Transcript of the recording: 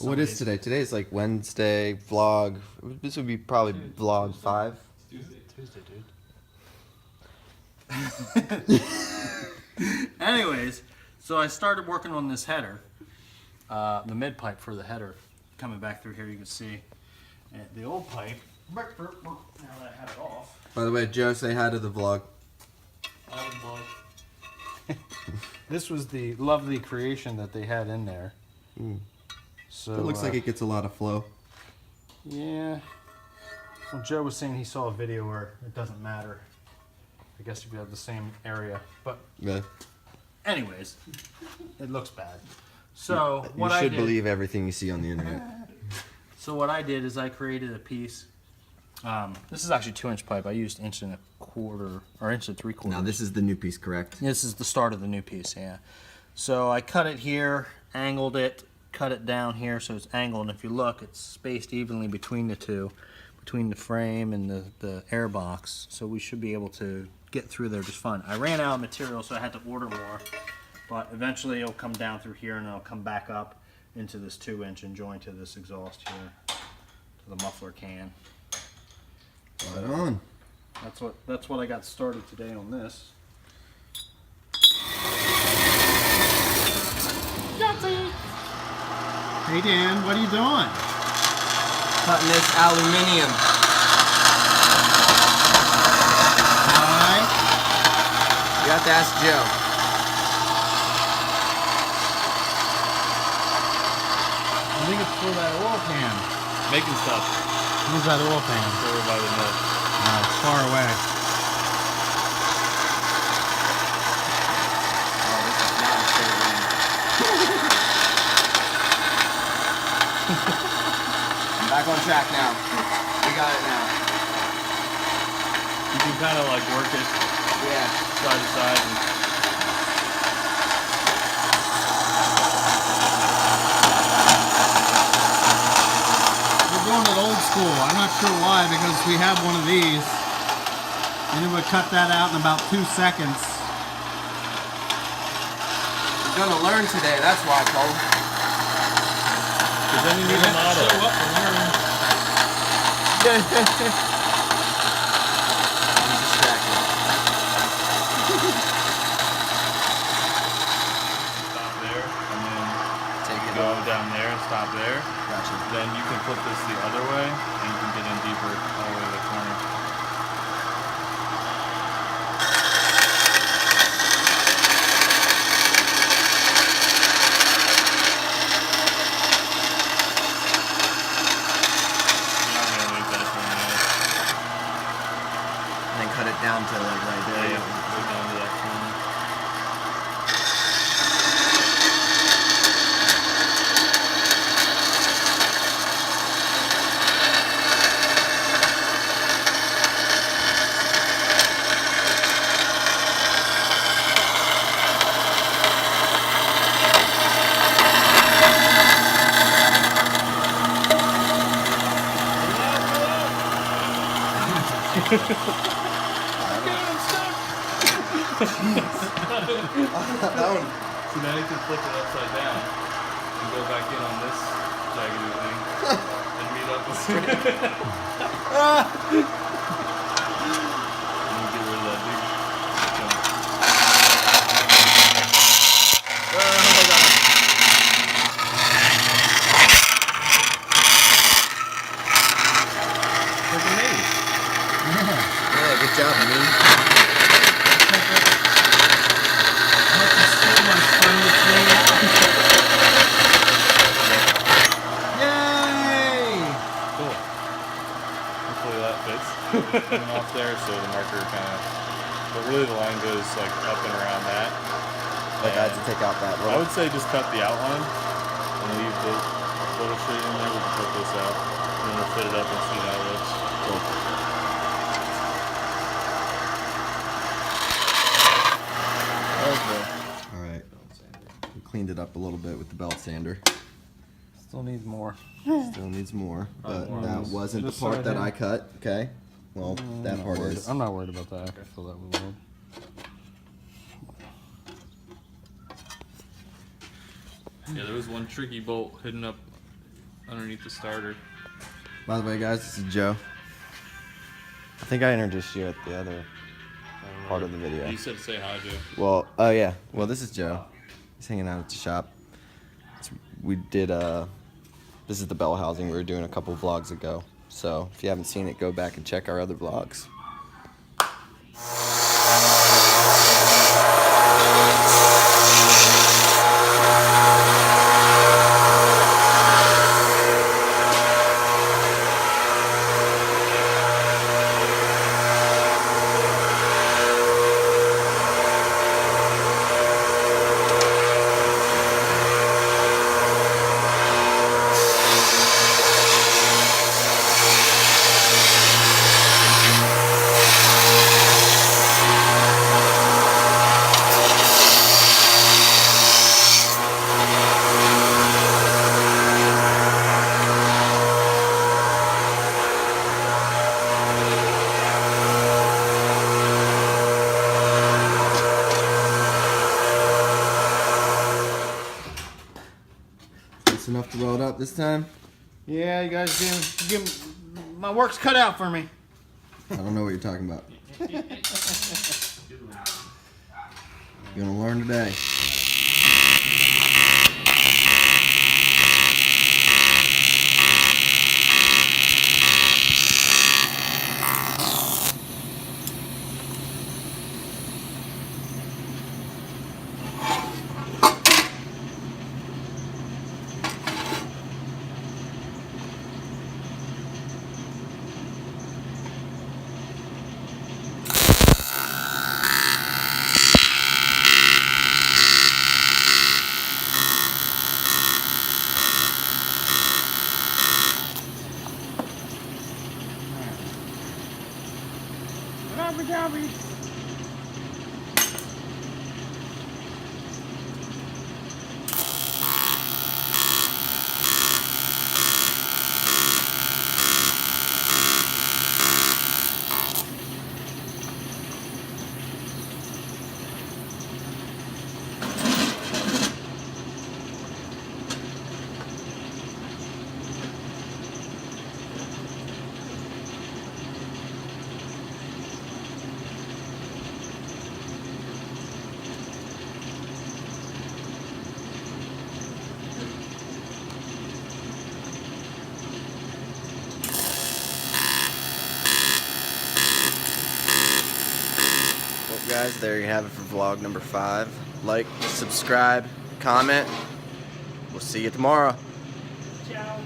What is today? Today is like Wednesday vlog. This would be probably vlog 5. Tuesday, dude. Anyways, so I started working on this header, the mid pipe for the header. Coming back through here, you can see the old pipe. Now that I have it off. By the way, Joe, say hi to the vlog. Hi to the vlog. This was the lovely creation that they had in there. So It looks like it gets a lot of flow. Yeah. Well, Joe was saying he saw a video where it doesn't matter. I guess if you have the same area, but Yeah. anyways, it looks bad. So You should believe everything you see on the internet. So what I did is I created a piece. This is actually 2-inch pipe. I used 1.25 or 1.75 Now this is the new piece, correct? This is the start of the new piece, yeah. So I cut it here, angled it, cut it down here so it's angled. And if you look, it's spaced evenly between the two, between the frame and the air box. So we should be able to get through there just fine. I ran out of material, so I had to order more. But eventually it'll come down through here and it'll come back up into this 2-inch and join to this exhaust here, to the muffler can. Right on. That's what I got started today on this. Hey Dan, what are you doing? Cutting this aluminium. Alright. You have to ask Joe. I think it's for that oil pan. Making stuff. Where's that oil pan? Over by the net. It's far away. I'm back on track now. We got it now. You can kind of like work it side to side. We're going it old school. I'm not sure why, because we have one of these. And it would cut that out in about 2 seconds. We're gonna learn today, that's why, Cole. Because then you need a model. Show up and learn. I'm distracted. Stop there, and then Take it go off. down there and stop there. Gotcha. Then you can flip this the other way, and you can get in deeper all the way to the corner. You're not gonna leave that one yet. And then cut it down to like right there. Yeah, go down to that corner. So now you can flip it upside down and go back in on this jaggedy thing and meet up with and get rid of that big jump. Freaking amazing. Yeah, good job, man. Cool. Hopefully that fits. Coming off there, so the marker kind of. But really, the line goes like up and around that. Like I had to take out that I little. would say just cut the outline and leave the little shade in there. We can cut this out, and then we'll fit it up and see how it looks. Cool. Alright. We cleaned it up a little bit with the belt sander. Still needs more. Still needs more, but more. that wasn't the This part side that here. I cut, okay? Well, that part is. I'm not worried about that. I can fill that with wood. Yeah, there was one tricky bolt hidden up underneath the starter. By the way, guys, this is Joe. I think I introduced you at the other part of the video. You said say hi, Joe. Well, oh yeah. Well, this is Joe. He's hanging out at the shop. We did this is the bell housing we were doing a couple vlogs ago. So if you haven't seen it, go back and check our other vlogs. That's enough to weld up this time? Yeah, you guys give my work's cut out for me. I don't know what you're talking about. You're gonna learn today. Well, guys, there you have it for vlog number 5. Like, subscribe, comment. We'll see you tomorrow. Ciao.